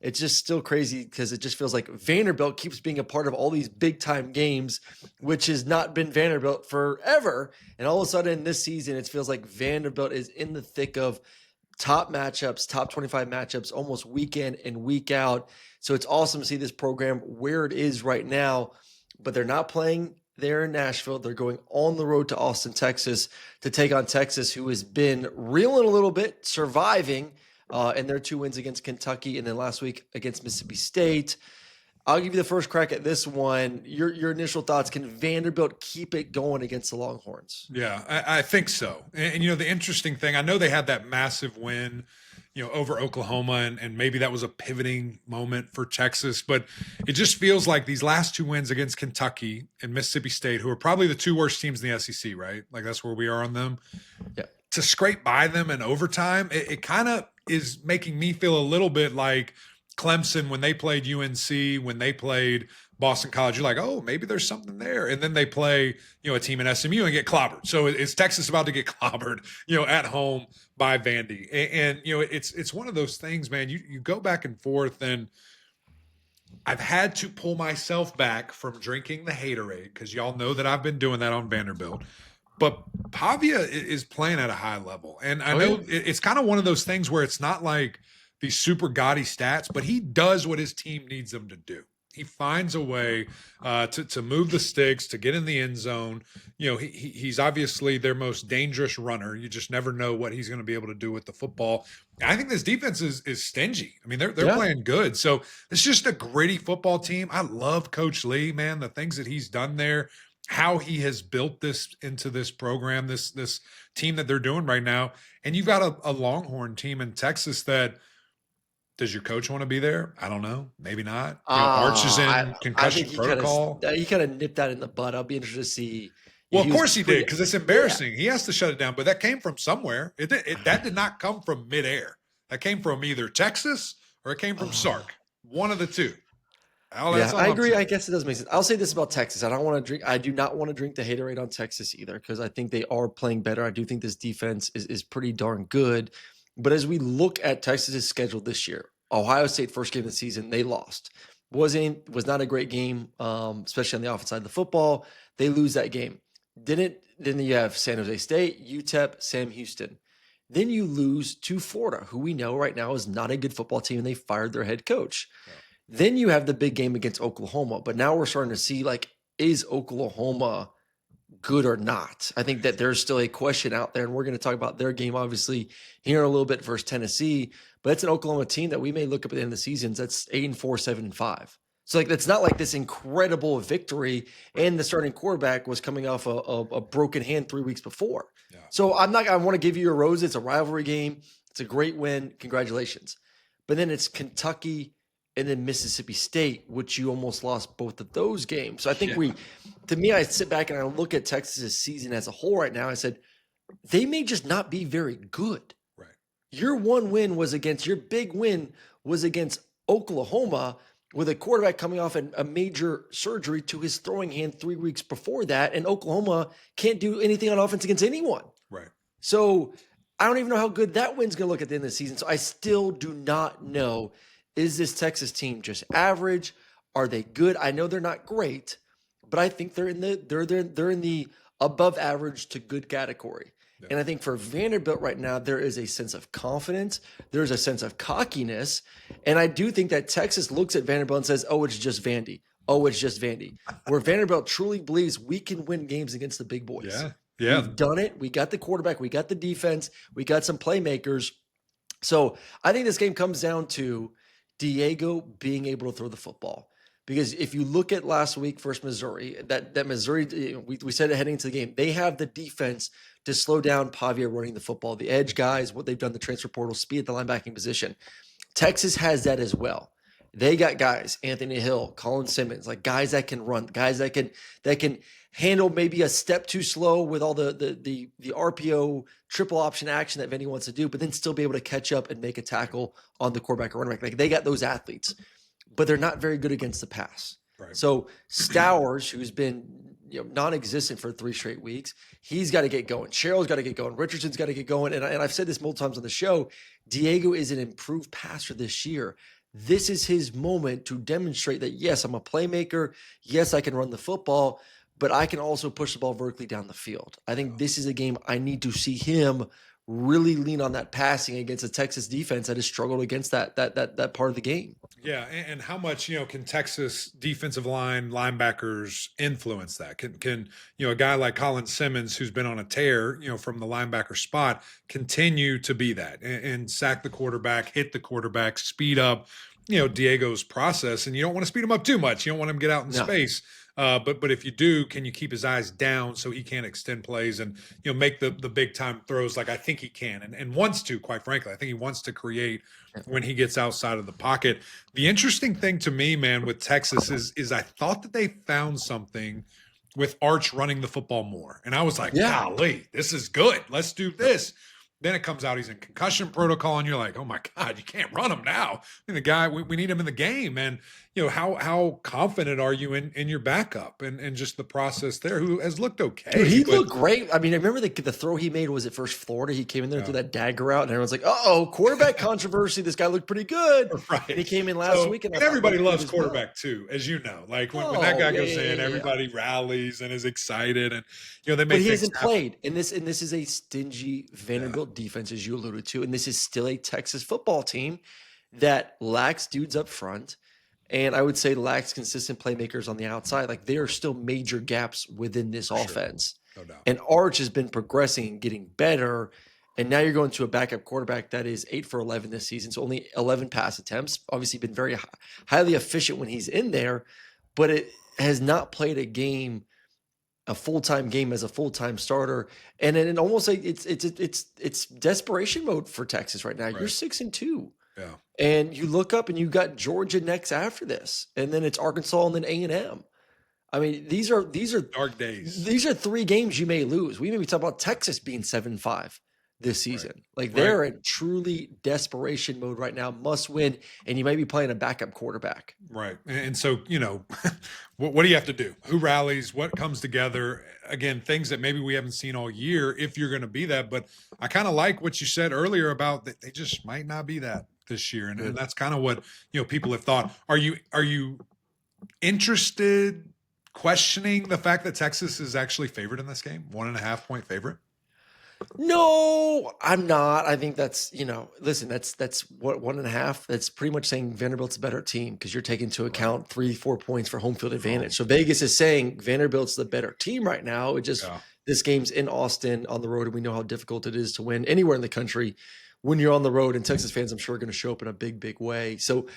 It's just still crazy because it just feels like Vanderbilt keeps being a part of all these big time games, which has not been Vanderbilt forever. And all of a sudden this season, it feels like Vanderbilt is in the thick of top matchups, top 25 matchups, almost week in and week out. So it's awesome to see this program where it is right now, but they're not playing there in Nashville. They're going on the road to Austin, Texas to take on Texas, who has been reeling a little bit, surviving and their 2 wins against Kentucky and then last week against Mississippi State. I'll give you the first crack at this one. Your initial thoughts. Can Vanderbilt keep it going against the Longhorns? Yeah, I think so. And, the interesting thing, I know they had that massive win, over Oklahoma, and maybe that was a pivoting moment for Texas, but it just feels like these last 2 wins against Kentucky and Mississippi State, who are probably the 2 worst teams in the SEC, right? Like that's where we are on them. Yeah. To scrape by them in overtime, it kind of is making me feel a little bit like Clemson when they played UNC, when they played Boston College. You're like, oh, maybe there's something there. And then they play, a team in SMU and get clobbered. So is Texas about to get clobbered, at home by Vandy? And it's one of those things, man. You go back and forth, and I've had to pull myself back from drinking the haterade because y'all know that I've been doing that on Vanderbilt. But Pavia is playing at a high level. And I know it's kind of one of those things where it's not like these super gaudy stats, but he does what his team needs him to do. He finds a way to move the sticks, to get in the end zone. He's obviously their most dangerous runner. You just never know what he's going to be able to do with the football. And I think this defense is stingy. I mean, they're playing good. So it's just a gritty football team. I love Coach Lee, man, the things that he's done there, how he has built this into this program, this team that they're doing right now. And you've got a Longhorn team in Texas that, does your coach want to be there? I don't know. Maybe not. Arch is in concussion protocol. He kind of nipped that in the bud. I'll be interested to see. Well, of course he did, because it's embarrassing. Yeah. He has to shut it down, but that came from somewhere. That did not come from midair. That came from either Texas or it came from Sark. One of the two. I agree. I guess it does make sense. I'll say this about Texas. I do not want to drink the haterade on Texas either, because I think they are playing better. I do think this defense is pretty darn good. But as we look at Texas's schedule this year, Ohio State first game of the season, they lost. Was not a great game, especially on the offense side of the football. They lose that game. Then you have San Jose State, UTEP, Sam Houston. Then you lose to Florida, who we know right now is not a good football team, and they fired their head coach. Yeah. Then you have the big game against Oklahoma. But now we're starting to see, is Oklahoma good or not? I think that there's still a question out there, and we're going to talk about their game, obviously, here in a little bit versus Tennessee. But it's an Oklahoma team that we may look up at the end of the season. That's 8-4, 7-5. So it's not like this incredible victory, and the starting quarterback was coming off a broken hand 3 weeks before. Yeah. So I want to give you a rose. It's a rivalry game. It's a great win. Congratulations. But then it's Kentucky and then Mississippi State, which you almost lost both of those games. So I think I sit back and I look at Texas's season as a whole right now. I said, they may just not be very good. Right. Your big win was against Oklahoma, with a quarterback coming off a major surgery to his throwing hand 3 weeks before that. And Oklahoma can't do anything on offense against anyone. Right. So I don't even know how good that win's going to look at the end of the season. So I still do not know. Is this Texas team just average? Are they good? I know they're not great, but I think they're in the above average to good category. Yeah. And I think for Vanderbilt right now, there is a sense of confidence. There's a sense of cockiness. And I do think that Texas looks at Vanderbilt and says, oh, it's just Vandy. Oh, it's just Vandy. Where Vanderbilt truly believes we can win games against the big boys. Yeah. Yeah. We've done it. We got the quarterback. We got the defense. We got some playmakers. So I think this game comes down to Diego being able to throw the football. Because if you look at last week versus Missouri, that Missouri, we said it heading into the game, they have the defense to slow down Pavia running the football. The edge guys, what they've done, the transfer portal, speed at the linebacking position. Texas has that as well. They got guys, Anthony Hill, Colin Simmons, like guys that can run, guys that can handle maybe a step too slow with all the RPO triple option action that Vandy wants to do, but then still be able to catch up and make a tackle on the quarterback or running back. Like they got those athletes, but they're not very good against the pass. Right. So Stowers, who's been non-existent for 3 straight weeks, he's got to get going. Sherrill's got to get going. Richardson's got to get going. And I've said this multiple times on the show, Diego is an improved passer this year. this is his moment to demonstrate that, yes, I'm a playmaker. Yes, I can run the football, but I can also push the ball vertically down the field. I think this is a game I need to see him really lean on that passing against a Texas defense that has struggled against that part of the game. Yeah, and how much can Texas defensive line linebackers influence that? Can a guy like Colin Simmons, who's been on a tear, from the linebacker spot, continue to be that and sack the quarterback, hit the quarterback, speed up, Diego's process? And you don't want to speed him up too much. You don't want him to get out in space. But if you do, can you keep his eyes down so he can't extend plays and make the big time throws like I think he can and wants to? Quite frankly, I think he wants to create when he gets outside of the pocket. The interesting thing to me, man, with Texas is I thought that they found something with Arch running the football more, and I was like, golly, this is good. Let's do this. Then it comes out he's in concussion protocol, and you're like, oh my God, you can't run him now. I mean, the guy, we need him in the game. And how confident are you in your backup and just the process there, who has looked okay? Dude, he looked great. I mean, I remember the throw he made was at first Florida. He came in there and threw that dagger out, and everyone's like, quarterback controversy. This guy looked pretty good. Right. And he came in last week. And everybody loves quarterback too, as you know. Like when that guy goes in, everybody rallies and is excited. And they make. But he hasn't played. And this is a stingy Vanderbilt defense, as you alluded to. And this is still a Texas football team that lacks dudes up front. And I would say lacks consistent playmakers on the outside. Like, there are still major gaps within this offense. No doubt. And Arch has been progressing and getting better. And now you're going to a backup quarterback that is 8 for 11 this season. So only 11 pass attempts. Obviously been very highly efficient when he's in there, but it has not played a full-time game as a full-time starter. And then almost like it's desperation mode for Texas right now. Right. You're 6-2. Yeah. And you look up and you got Georgia next after this. And then it's Arkansas and then A&M. I mean, these are dark days. These are 3 games you may lose. We may be talking about Texas being 7-5 this season. Right. Like, they're in truly desperation mode right now, must win, and you may be playing a backup quarterback. Right. And so, what do you have to do? Who rallies? What comes together? Again, things that maybe we haven't seen all year if you're going to be that. But I kind of like what you said earlier about that they just might not be that this year. And that's kind of what, people have thought. Are you interested, questioning the fact that Texas is actually favored in this game? 1.5 point favorite? No, I'm not. I think that's, listen, that's what 1.5. That's pretty much saying Vanderbilt's a better team because you're taking into account 3-4 points for home field advantage. So Vegas is saying Vanderbilt's the better team right now. It just, this game's in Austin on the road, and we know how difficult it is to win anywhere in the country when you're on the road. And Texas fans, I'm sure, are going to show up in a big, big way. So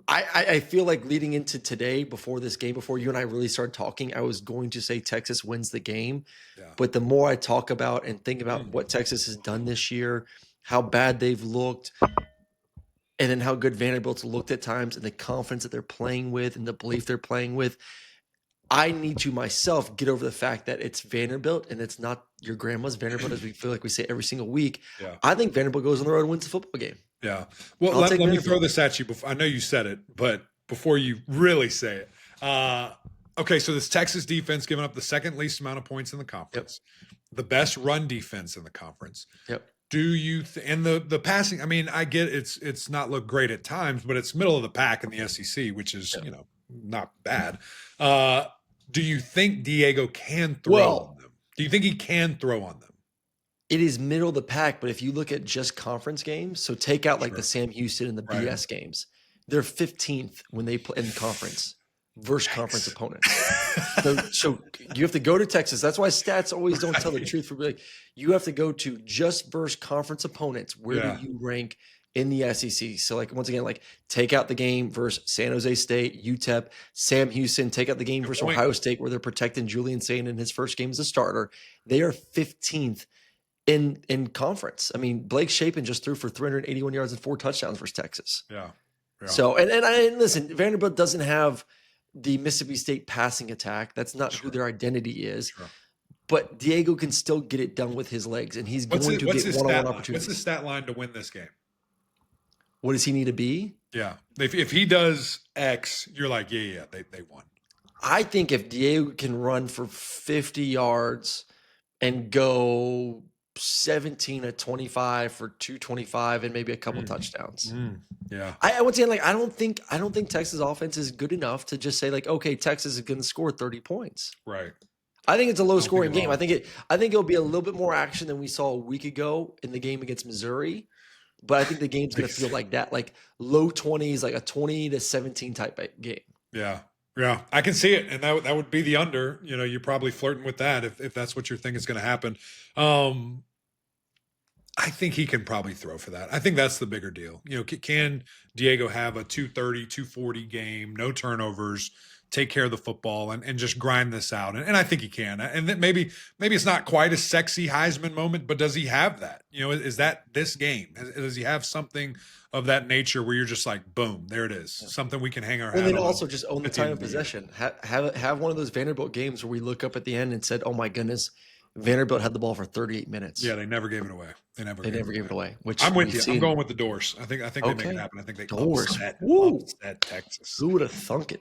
I feel like leading into today, before this game, before you and I really started talking, I was going to say Texas wins the game. Yeah. But the more I talk about and think about what Texas has done this year, how bad they've looked, and then how good Vanderbilt's looked at times, and the confidence that they're playing with and the belief they're playing with, I need to myself get over the fact that it's Vanderbilt and it's not your grandma's Vanderbilt, as we feel like we say every single week. Yeah. I think Vanderbilt goes on the road and wins the football game. Yeah. Well, let me throw this at you. I know you said it, but before you really say it. Okay, so this Texas defense giving up the second least amount of points in the conference, the best run defense in the conference. Yep. Do you and the passing? I mean, I get it's not looked great at times, but it's middle of the pack in the SEC, which is not bad. Do you think Diego can throw on them? Do you think he can throw on them? It is middle of the pack, but if you look at just conference games, so take out like the Sam Houston and the BS games, they're 15th when they play in conference versus conference opponents. So you have to go to Texas. That's why stats always don't tell the truth. You have to go to just versus conference opponents. Where do you rank in the SEC? So, like, once again, like, take out the game versus San Jose State, UTEP, Sam Houston, take out the game versus Ohio State, where they're protecting Julian Saint in his first game as a starter. They are 15th in conference. I mean, Blake Shapen just threw for 381 yards and 4 touchdowns versus Texas. Yeah. So, and listen, Vanderbilt doesn't have the Mississippi State passing attack. That's not who their identity is. Sure. But Diego can still get it done with his legs, and he's going to get one-on-one opportunities. What's the stat line to win this game? What does he need to be? Yeah. If he does X, you're like, they won. I think if Diego can run for 50 yards and go 17 to 25 for 225 and maybe a couple touchdowns. Yeah. I would say, like, I don't think Texas offense is good enough to just say, like, okay, Texas is going to score 30 points. Right. I think it's a low scoring game. I think it'll be a little bit more action than we saw a week ago in the game against Missouri. But I think the game's going to feel like that, like low 20s, like a 20 to 17 type game. Yeah. Yeah, I can see it, and that would be the under. You know, you're probably flirting with that if that's what you think is going to happen. I think he can probably throw for that. I think that's the bigger deal. You know, can Diego have a 230, 240 game, no turnovers, take care of the football, and just grind this out? And I think he can. And then maybe it's not quite a sexy Heisman moment, but does he have that? You know, is that this game? Does he have something of that nature where you're just like, boom, there it is, something we can hang our hat on? And then also just own the time of possession. Have one of those Vanderbilt games where we look up at the end and said, "Oh my goodness, Vanderbilt had the ball for 38 minutes." Yeah, they never gave it away. They never gave it away. Which I'm with you. I'm going with the Doors. I think they make it happen. I think they upset Texas. Who would have thunk it?